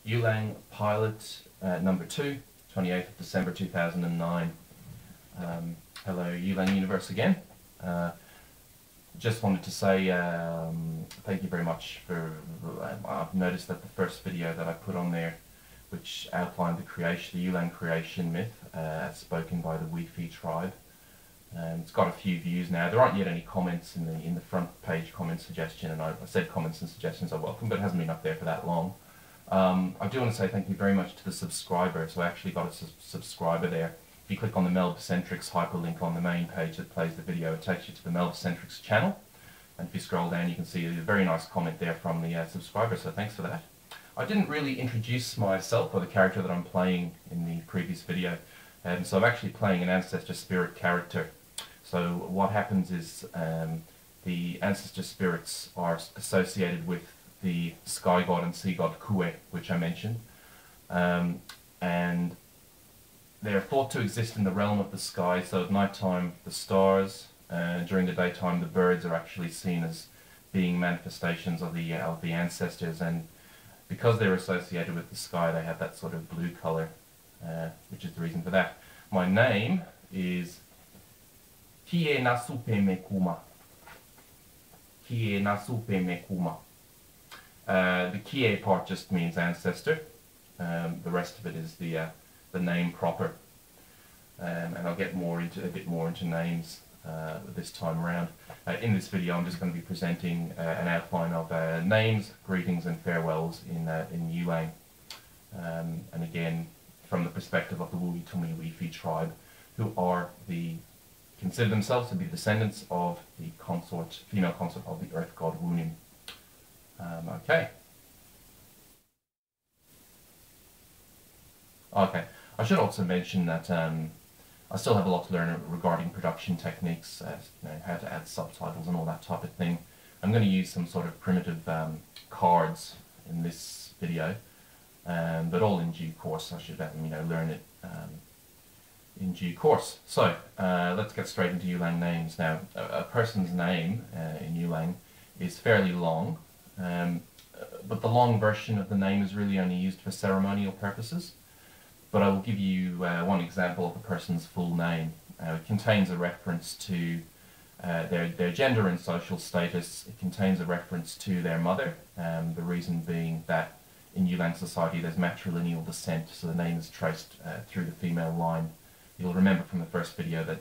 Yulang Pilot number 2, 28th of December 2009. Hello Yulang Universe again. Just wanted to say thank you very much for, I've noticed that the first video that I put on there, which outlined the Yulang creation myth, as spoken by the Wi-Fi tribe, it's got a few views now. There aren't yet any comments in the front page comment suggestion, and I said comments and suggestions are welcome, but it hasn't been up there for that long. I do want to say thank you very much to the subscriber. So I actually got a subscriber there. If you click on the Melbocentrics hyperlink on the main page that plays the video, it takes you to the Melbocentrics channel. And if you scroll down, you can see a very nice comment there from the subscriber, so thanks for that. I didn't really introduce myself or the character that I'm playing in the previous video. So I'm actually playing an ancestor spirit character. So what happens is the ancestor spirits are associated with the sky god and sea god Kue, which I mentioned. And they are thought to exist in the realm of the sky, so at night time the stars, during the daytime the birds are actually seen as being manifestations of the ancestors, and because they're associated with the sky they have that sort of blue colour, which is the reason for that. My name is Kie Nasupe Mekuma. Kie Nasupe Mekuma. The Kie part just means ancestor. The rest of it is the name proper. And I'll get a bit more into names this time around. In this video I'm just going to be presenting an outline of names, greetings and farewells in Yulang. And again, from the perspective of the Wi-Fi tribe, who are consider themselves to be descendants of the female consort of the earth god Wunim. Okay. I should also mention that I still have a lot to learn regarding production techniques, how to add subtitles and all that type of thing. I'm going to use some sort of primitive cards in this video, but all in due course. I should learn it in due course. So let's get straight into Yulang names. Now, a person's name in Yulang is fairly long. But the long version of the name is really only used for ceremonial purposes. But I will give you one example of a person's full name. It contains a reference to their gender and social status. It contains a reference to their mother, the reason being that in Yulang society there's matrilineal descent, so the name is traced through the female line. You'll remember from the first video that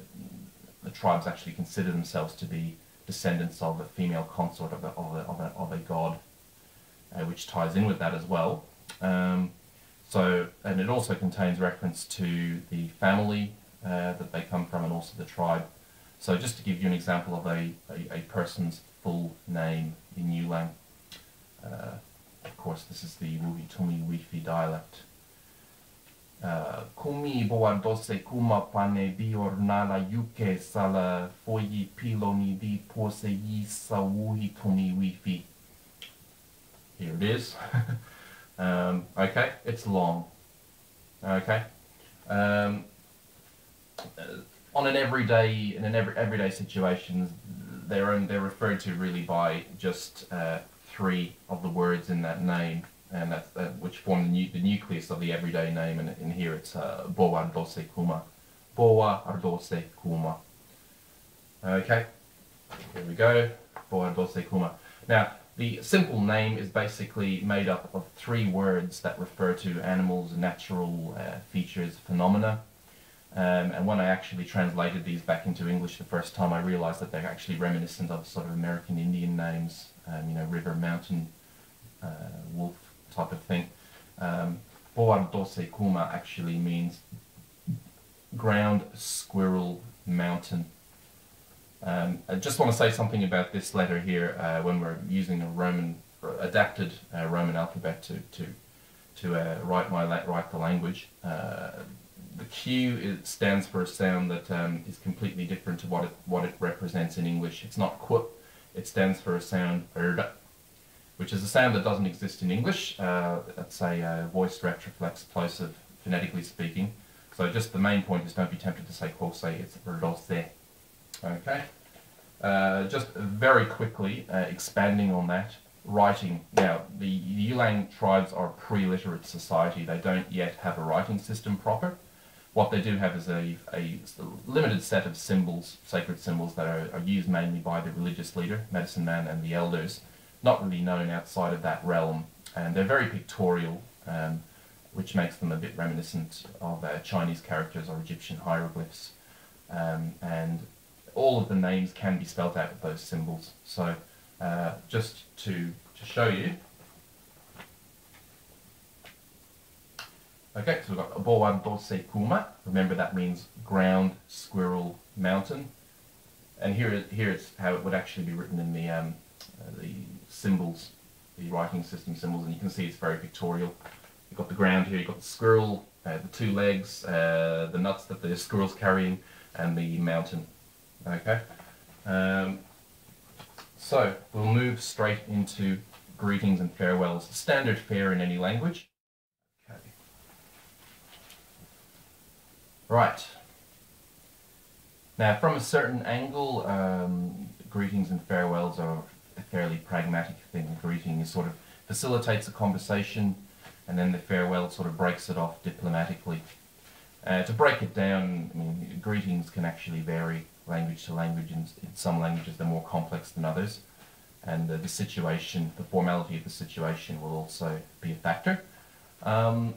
the tribes actually consider themselves to be descendants of a female consort of a god, which ties in with that as well. And it also contains reference to the family that they come from and also the tribe. So just to give you an example of a person's full name in Yulang. Of course, this is the Wi-Fi dialect. Kumi boardose kuma pane bior nala yuke sala foyi piloni di pose yi sawuhi tumi Wi-Fi. Here it is. Okay, it's long. Okay. On an everyday situations, they're referred to really by just 3 of the words in that name, and that's which form the nucleus of the everyday name. And in here it's Boa Ardose Kuma. Boa Ardose Kuma. Okay, here we go. Boa Ardose Kuma. Now, the simple name is basically made up of 3 words that refer to animals, natural features, phenomena. And when I actually translated these back into English the first time, I realized that they're actually reminiscent of sort of American Indian names, river, mountain, wolf type of thing. Boardose Kuma actually means ground, squirrel, mountain. I just want to say something about this letter here when we're using a adapted Roman alphabet to write the language. The Q stands for a sound that is completely different to what it represents in English. It's not Q, it stands for a sound RD, which is a sound that doesn't exist in English. That's a voiced retroflex plosive, phonetically speaking. So just the main point is don't be tempted to say quose, it's RDose. Okay. Just very quickly, expanding on that, writing. Now, the Yulang tribes are a pre-literate society. They don't yet have a writing system proper. What they do have is a limited set of symbols, sacred symbols, that are used mainly by the religious leader, medicine man, and the elders, not really known outside of that realm. And they're very pictorial, which makes them a bit reminiscent of Chinese characters or Egyptian hieroglyphs. And all of the names can be spelt out with those symbols. So just to show you. Okay, so we've got Boan Dose Kuma. Remember, that means ground, squirrel, mountain. And here it's how it would actually be written in the symbols, the writing system symbols, and you can see it's very pictorial. You've got the ground here, you've got the squirrel, the two legs, the nuts that the squirrel's carrying, and the mountain. Okay, so we'll move straight into greetings and farewells. Standard fare in any language. Okay. Right. Now, from a certain angle, greetings and farewells are a fairly pragmatic thing. The greeting is sort of facilitates a conversation, and then the farewell sort of breaks it off diplomatically. To break it down, I mean, greetings can actually vary language to language. In some languages they're more complex than others, and the situation, the formality of the situation will also be a factor. And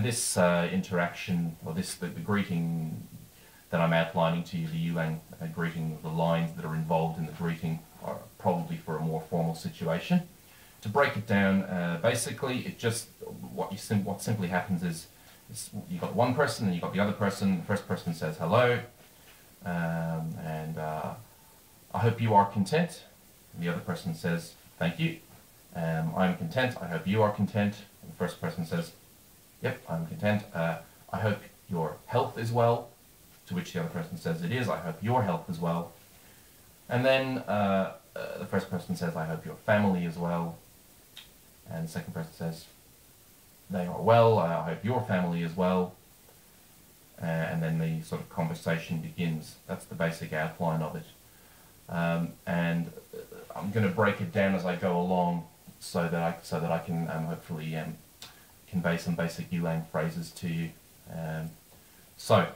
this interaction, or the greeting that I'm outlining to you, the Yulang greeting, the lines that are involved in the greeting are probably for a more formal situation. To break it down, basically, it just what simply happens is you've got one person and you've got the other person. The first person says hello, and I hope you are content. The other person says thank you. I'm content. I hope you are content. And the first person says, yep, I'm content. I hope your health is well. To which the other person says, it is. I hope your health is well. And then the first person says, I hope your family is well. And the second person says, they are well. I hope your family is well. And then the sort of conversation begins. That's the basic outline of it. And I'm going to break it down as I go along, so that I can hopefully convey some basic Yulang phrases to you. So